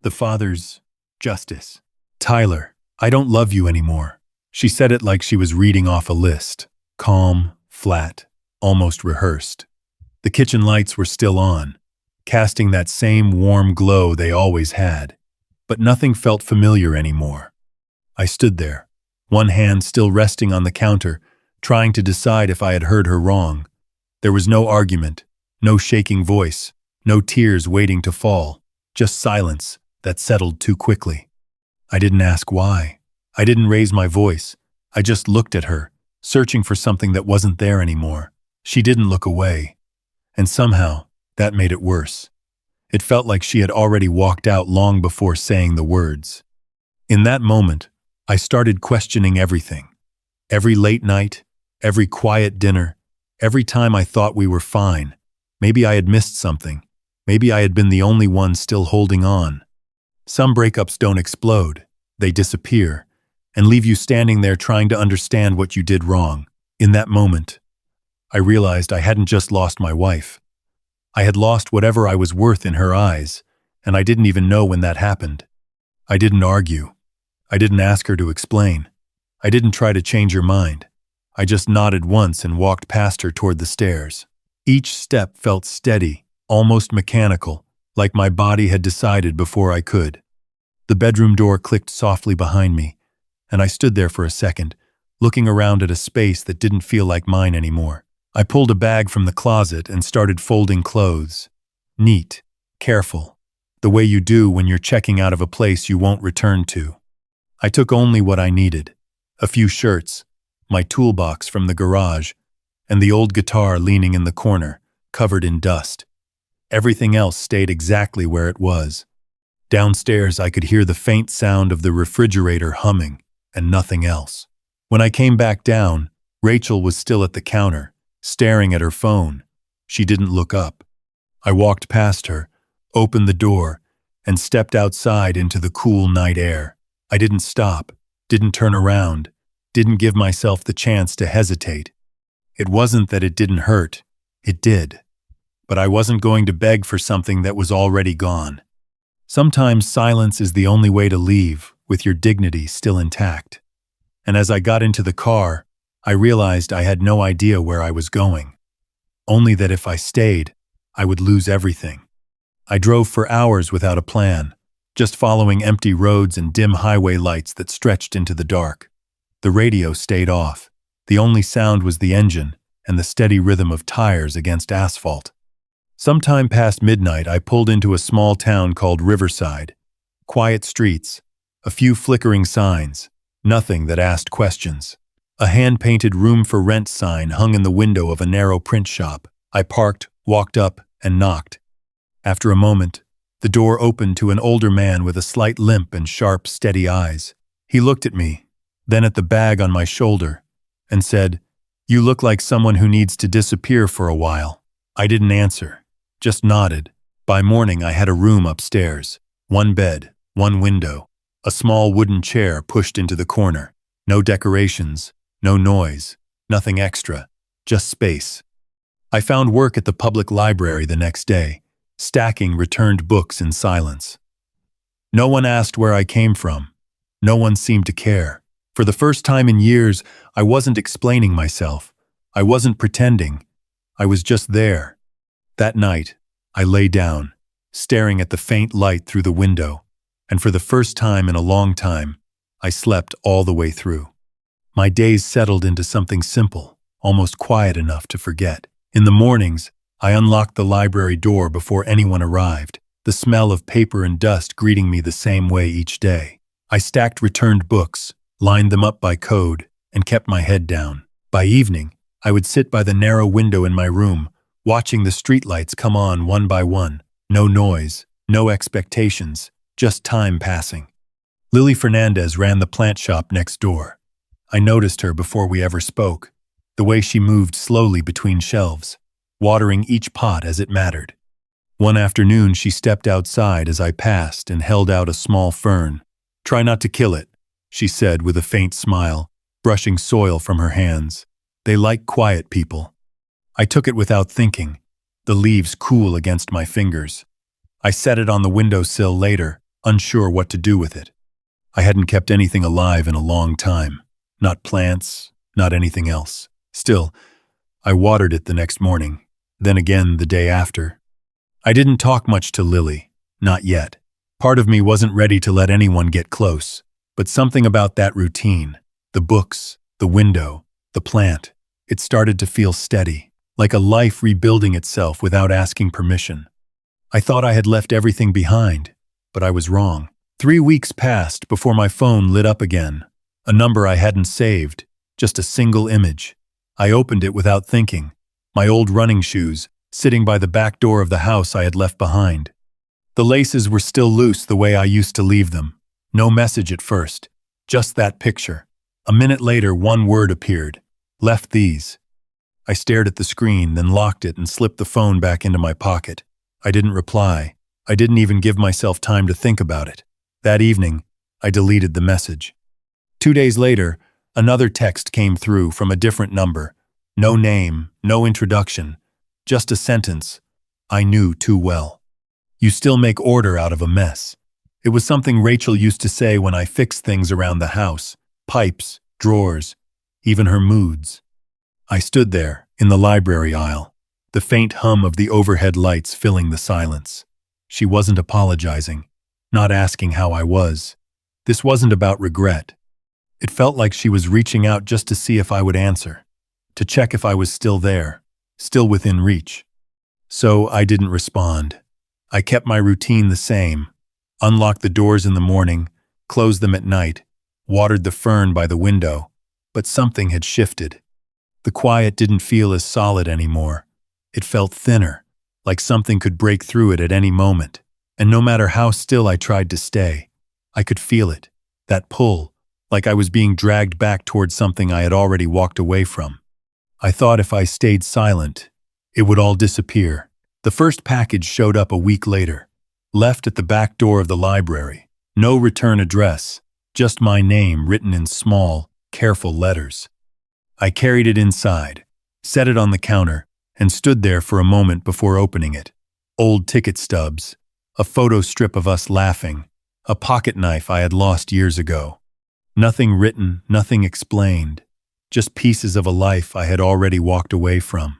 The father's justice. Tyler, I don't love you anymore. She said it like she was reading off a list. Calm, flat, almost rehearsed. The kitchen lights were still on, casting that same warm glow they always had. But nothing felt familiar anymore. I stood there, one hand still resting on the counter, trying to decide if I had heard her wrong. There was no argument, no shaking voice, no tears waiting to fall, just silence that settled too quickly. I didn't ask why. I didn't raise my voice. I just looked at her, searching for something that wasn't there anymore. She didn't look away. And somehow, that made it worse. It felt like she had already walked out long before saying the words. In that moment, I started questioning everything. Every late night, every quiet dinner, every time I thought we were fine. Maybe I had missed something. Maybe I had been the only one still holding on. Some breakups don't explode. They disappear and leave you standing there trying to understand what you did wrong. In that moment, I realized I hadn't just lost my wife. I had lost whatever I was worth in her eyes, and I didn't even know when that happened. I didn't argue. I didn't ask her to explain. I didn't try to change her mind. I just nodded once and walked past her toward the stairs. Each step felt steady, almost mechanical, like my body had decided before I could. The bedroom door clicked softly behind me, and I stood there for a second, looking around at a space that didn't feel like mine anymore. I pulled a bag from the closet and started folding clothes. Neat, careful, the way you do when you're checking out of a place you won't return to. I took only what I needed: a few shirts, my toolbox from the garage, and the old guitar leaning in the corner, covered in dust. Everything else stayed exactly where it was. Downstairs, I could hear the faint sound of the refrigerator humming, and nothing else. When I came back down, Rachel was still at the counter, staring at her phone. She didn't look up. I walked past her, opened the door, and stepped outside into the cool night air. I didn't stop, didn't turn around, didn't give myself the chance to hesitate. It wasn't that it didn't hurt. It did. But I wasn't going to beg for something that was already gone. Sometimes silence is the only way to leave, with your dignity still intact. And as I got into the car, I realized I had no idea where I was going. Only that if I stayed, I would lose everything. I drove for hours without a plan, just following empty roads and dim highway lights that stretched into the dark. The radio stayed off. The only sound was the engine and the steady rhythm of tires against asphalt. Sometime past midnight, I pulled into a small town called Riverside. Quiet streets, a few flickering signs, nothing that asked questions. A hand-painted room for rent sign hung in the window of a narrow print shop. I parked, walked up, and knocked. After a moment, the door opened to an older man with a slight limp and sharp, steady eyes. He looked at me, then at the bag on my shoulder, and said, "You look like someone who needs to disappear for a while." I didn't answer, just nodded. By morning, I had a room upstairs. One bed, one window, a small wooden chair pushed into the corner. No decorations, no noise, nothing extra, just space. I found work at the public library the next day, stacking returned books in silence. No one asked where I came from. No one seemed to care. For the first time in years, I wasn't explaining myself. I wasn't pretending. I was just there. That night, I lay down, staring at the faint light through the window, and for the first time in a long time, I slept all the way through. My days settled into something simple, almost quiet enough to forget. In the mornings, I unlocked the library door before anyone arrived, the smell of paper and dust greeting me the same way each day. I stacked returned books, lined them up by code, and kept my head down. By evening, I would sit by the narrow window in my room, watching the streetlights come on one by one. No noise, no expectations, just time passing. Lily Fernandez ran the plant shop next door. I noticed her before we ever spoke, the way she moved slowly between shelves, watering each pot as it mattered. One afternoon, she stepped outside as I passed and held out a small fern. "Try not to kill it," she said with a faint smile, brushing soil from her hands. "They like quiet people." I took it without thinking, the leaves cool against my fingers. I set it on the windowsill later, unsure what to do with it. I hadn't kept anything alive in a long time. Not plants, not anything else. Still, I watered it the next morning, then again the day after. I didn't talk much to Lily, not yet. Part of me wasn't ready to let anyone get close, but something about that routine, the books, the window, the plant, it started to feel steady, like a life rebuilding itself without asking permission. I thought I had left everything behind, but I was wrong. 3 weeks passed before my phone lit up again. A number I hadn't saved, just a single image. I opened it without thinking. My old running shoes, sitting by the back door of the house I had left behind. The laces were still loose the way I used to leave them. No message at first, just that picture. A minute later, one word appeared. Left these. I stared at the screen, then locked it and slipped the phone back into my pocket. I didn't reply. I didn't even give myself time to think about it. That evening, I deleted the message. 2 days later, another text came through from a different number. No name, no introduction, just a sentence I knew too well. You still make order out of a mess. It was something Rachel used to say when I fixed things around the house. Pipes, drawers, even her moods. I stood there, in the library aisle, the faint hum of the overhead lights filling the silence. She wasn't apologizing, not asking how I was. This wasn't about regret. It felt like she was reaching out just to see if I would answer, to check if I was still there, still within reach. So I didn't respond. I kept my routine the same. Unlocked the doors in the morning, closed them at night, watered the fern by the window, but something had shifted. The quiet didn't feel as solid anymore. It felt thinner, like something could break through it at any moment. And no matter how still I tried to stay, I could feel it, that pull, like I was being dragged back towards something I had already walked away from. I thought if I stayed silent, it would all disappear. The first package showed up a week later, left at the back door of the library. No return address, just my name written in small, careful letters. I carried it inside, set it on the counter, and stood there for a moment before opening it. Old ticket stubs, a photo strip of us laughing, a pocket knife I had lost years ago. Nothing written, nothing explained, just pieces of a life I had already walked away from.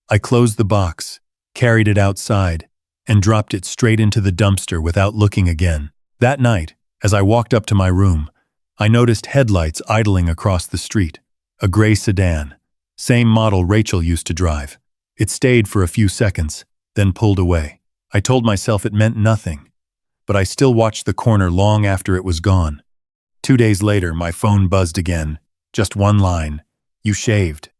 I closed the box, carried it outside, and dropped it straight into the dumpster without looking again. That night, as I walked up to my room, I noticed headlights idling across the street. A gray sedan, same model Rachel used to drive. It stayed for a few seconds, then pulled away. I told myself it meant nothing, but I still watched the corner long after it was gone. 2 days later, my phone buzzed again. Just one line. You shaved.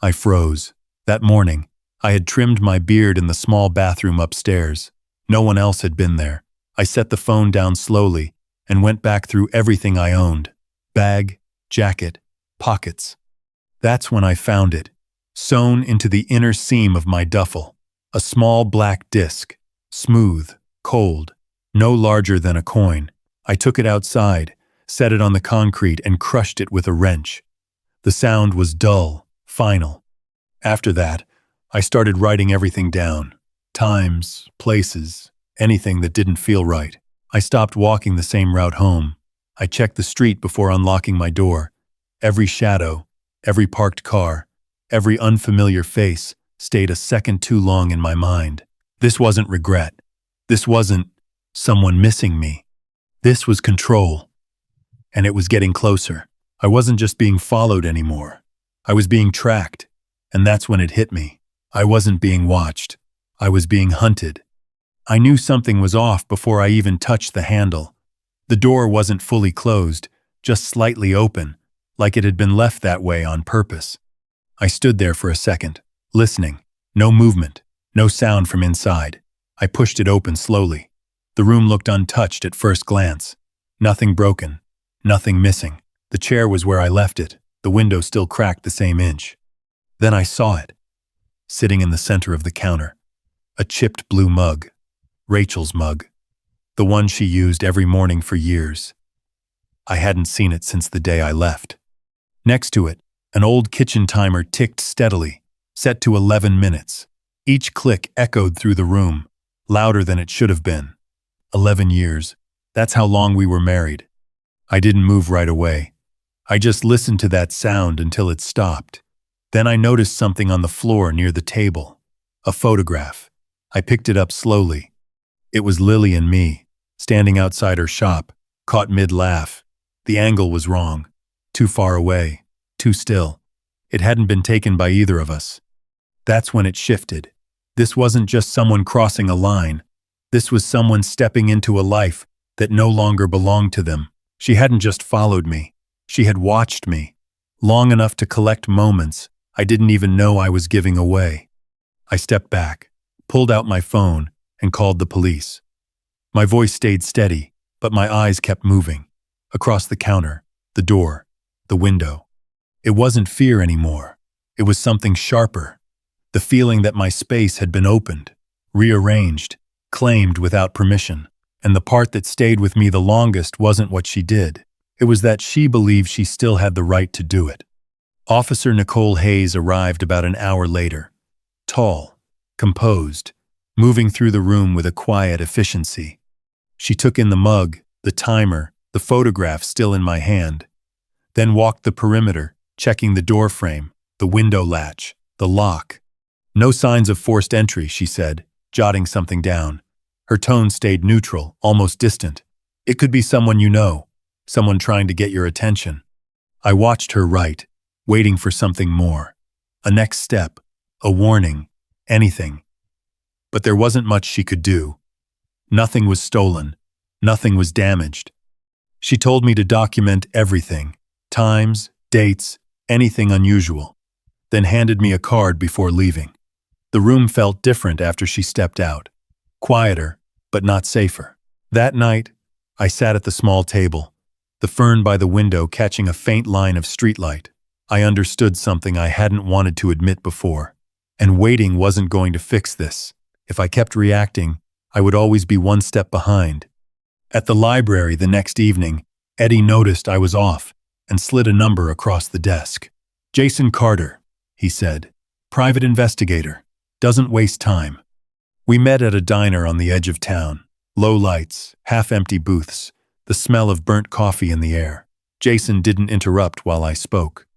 I froze. That morning, I had trimmed my beard in the small bathroom upstairs. No one else had been there. I set the phone down slowly and went back through everything I owned. Bag, jacket, pockets. That's when I found it, sewn into the inner seam of my duffel. A small black disc, smooth, cold, no larger than a coin. I took it outside, set it on the concrete, and crushed it with a wrench. The sound was dull, final. After that, I started writing everything down. Times, places, anything that didn't feel right. I stopped walking the same route home. I checked the street before unlocking my door. Every shadow, every parked car, every unfamiliar face stayed a second too long in my mind. This wasn't regret. This wasn't someone missing me. This was control. And it was getting closer. I wasn't just being followed anymore. I was being tracked. And that's when it hit me. I wasn't being watched. I was being hunted. I knew something was off before I even touched the handle. The door wasn't fully closed, just slightly open, like it had been left that way on purpose. I stood there for a second, listening. No movement, no sound from inside. I pushed it open slowly. The room looked untouched at first glance. Nothing broken, nothing missing. The chair was where I left it, the window still cracked the same inch. Then I saw it, sitting in the center of the counter. A chipped blue mug, Rachel's mug, the one she used every morning for years. I hadn't seen it since the day I left. Next to it, an old kitchen timer ticked steadily, set to 11 minutes. Each click echoed through the room, louder than it should have been. 11 years. That's how long we were married. I didn't move right away. I just listened to that sound until it stopped. Then I noticed something on the floor near the table. A photograph. I picked it up slowly. It was Lily and me, standing outside her shop, caught mid-laugh. The angle was wrong. Too far away. Too still. It hadn't been taken by either of us. That's when it shifted. This wasn't just someone crossing a line. This was someone stepping into a life that no longer belonged to them. She hadn't just followed me. She had watched me, long enough to collect moments I didn't even know I was giving away. I stepped back, pulled out my phone, and called the police. My voice stayed steady, but my eyes kept moving. Across the counter, the door, the window. It wasn't fear anymore. It was something sharper. The feeling that my space had been opened, rearranged, claimed without permission. And the part that stayed with me the longest wasn't what she did. It was that she believed she still had the right to do it. Officer Nicole Hayes arrived about an hour later. Tall, composed, moving through the room with a quiet efficiency. She took in the mug, the timer, the photograph still in my hand, then walked the perimeter, checking the door frame, the window latch, the lock. No signs of forced entry, she said, jotting something down. Her tone stayed neutral, almost distant. It could be someone you know, someone trying to get your attention. I watched her write, waiting for something more. A next step, a warning, anything. But there wasn't much she could do. Nothing was stolen. Nothing was damaged. She told me to document everything, times, dates, anything unusual, then handed me a card before leaving. The room felt different after she stepped out. Quieter, but not safer. That night, I sat at the small table, the fern by the window catching a faint line of streetlight. I understood something I hadn't wanted to admit before. And waiting wasn't going to fix this. If I kept reacting, I would always be one step behind. At the library the next evening, Eddie noticed I was off and slid a number across the desk. Jason Carter, he said. Private investigator. Doesn't waste time. We met at a diner on the edge of town. Low lights, half-empty booths, the smell of burnt coffee in the air. Jason didn't interrupt while I spoke.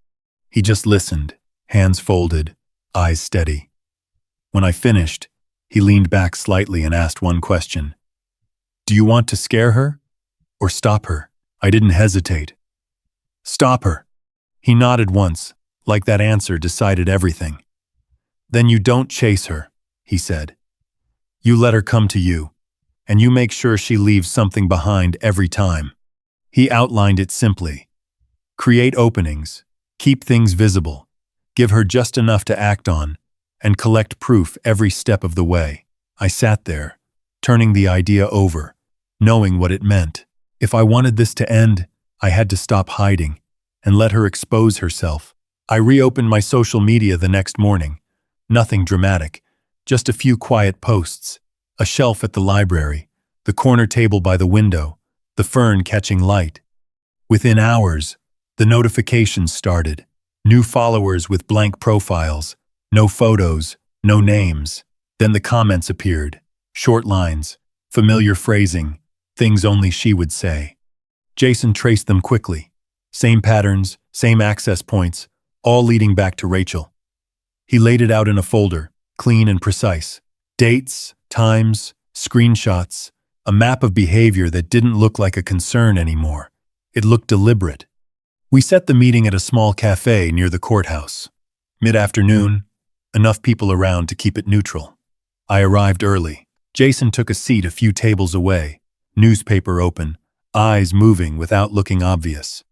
He just listened, hands folded, eyes steady. When I finished, he leaned back slightly and asked one question. Do you want to scare her? Or stop her? I didn't hesitate. Stop her. He nodded once, like that answer decided everything. Then you don't chase her, he said. You let her come to you, and you make sure she leaves something behind every time. He outlined it simply. Create openings, keep things visible, give her just enough to act on, and collect proof every step of the way. I sat there, turning the idea over, knowing what it meant. If I wanted this to end, I had to stop hiding and let her expose herself. I reopened my social media the next morning. Nothing dramatic, just a few quiet posts, a shelf at the library, the corner table by the window, the fern catching light. Within hours, the notifications started. New followers with blank profiles, no photos, no names. Then the comments appeared. Short lines, familiar phrasing, things only she would say. Jason traced them quickly. Same patterns, same access points, all leading back to Rachel. He laid it out in a folder, clean and precise. Dates, times, screenshots, a map of behavior that didn't look like a concern anymore. It looked deliberate. We set the meeting at a small cafe near the courthouse. Mid-afternoon, enough people around to keep it neutral. I arrived early. Jason took a seat a few tables away, newspaper open, eyes moving without looking obvious.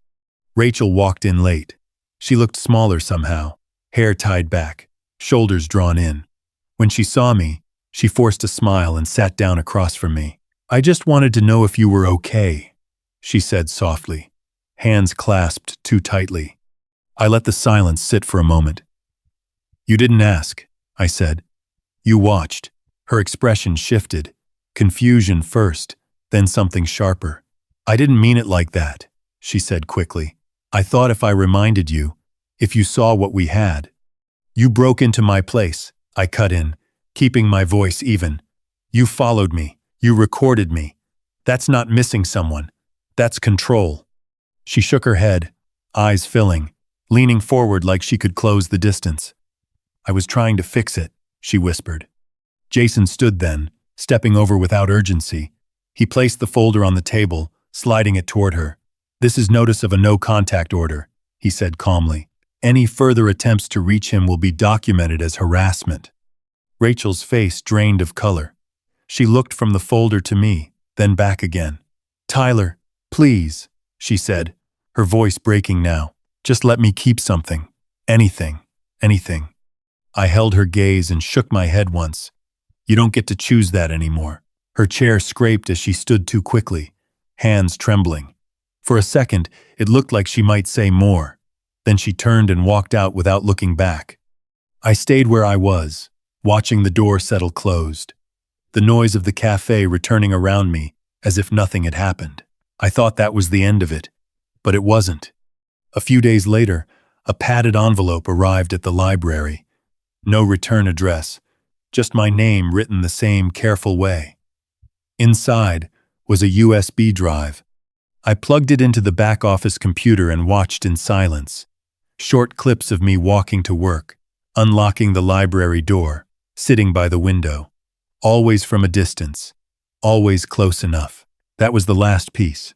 Rachel walked in late. She looked smaller somehow, hair tied back, shoulders drawn in. When she saw me, she forced a smile and sat down across from me. I just wanted to know if you were okay, she said softly, hands clasped too tightly. I let the silence sit for a moment. You didn't ask, I said. You watched. Her expression shifted, confusion first, then something sharper. I didn't mean it like that, she said quickly. I thought if I reminded you, if you saw what we had. You broke into my place, I cut in, keeping my voice even. You followed me, you recorded me. That's not missing someone. That's control. She shook her head, eyes filling, leaning forward like she could close the distance. I was trying to fix it, she whispered. Jason stood then, stepping over without urgency. He placed the folder on the table, sliding it toward her. This is notice of a no-contact order, he said calmly. Any further attempts to reach him will be documented as harassment. Rachel's face drained of color. She looked from the folder to me, then back again. Tyler, please, she said, her voice breaking now. Just let me keep something. Anything. Anything. I held her gaze and shook my head once. You don't get to choose that anymore. Her chair scraped as she stood too quickly, hands trembling. For a second, it looked like she might say more. Then she turned and walked out without looking back. I stayed where I was, watching the door settle closed. The noise of the cafe returning around me, as if nothing had happened. I thought that was the end of it, but it wasn't. A few days later, a padded envelope arrived at the library. No return address, just my name written the same careful way. Inside was a USB drive. I plugged it into the back office computer and watched in silence. Short clips of me walking to work, unlocking the library door, sitting by the window. Always from a distance, always close enough. That was the last piece.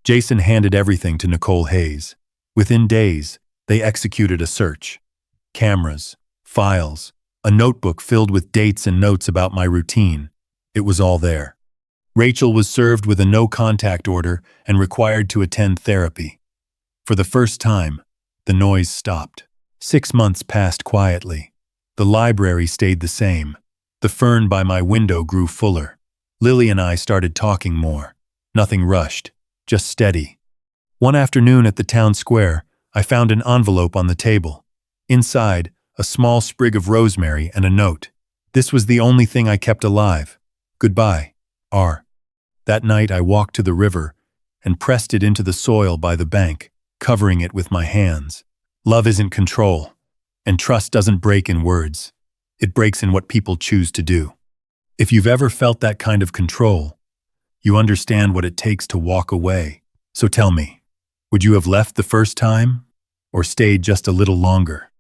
Jason handed everything to Nicole Hayes. Within days, they executed a search. Cameras, files, a notebook filled with dates and notes about my routine. It was all there. Rachel was served with a no-contact order and required to attend therapy. For the first time, the noise stopped. 6 months passed quietly. The library stayed the same. The fern by my window grew fuller. Lily and I started talking more. Nothing rushed, just steady. One afternoon at the town square, I found an envelope on the table. Inside, a small sprig of rosemary and a note. This was the only thing I kept alive. Goodbye, R. That night I walked to the river and pressed it into the soil by the bank, covering it with my hands. Love isn't control, and trust doesn't break in words. It breaks in what people choose to do. If you've ever felt that kind of control, you understand what it takes to walk away. So tell me, would you have left the first time, or stayed just a little longer?